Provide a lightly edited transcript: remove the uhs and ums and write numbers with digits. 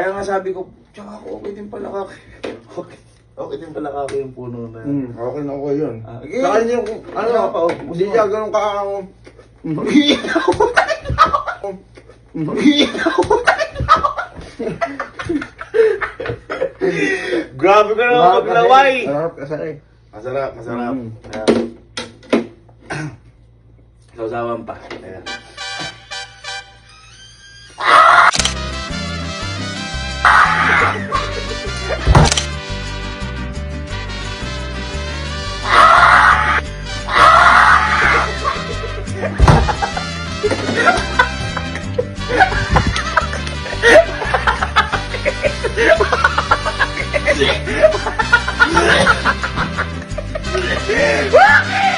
Kaya nga sabi ko, tsaka ako okay din pala kaki. Okay din pala kaki yung puno na yan. Okay na ako yun. Okay. Saka niyo kung ano, Wala pa, oh. hindi niya ganun ka ako. Grabe ka naman maglaway! Masarap kasi eh. Masarap, masarap. Mm. Sausawan pa. Ayan. Bakit?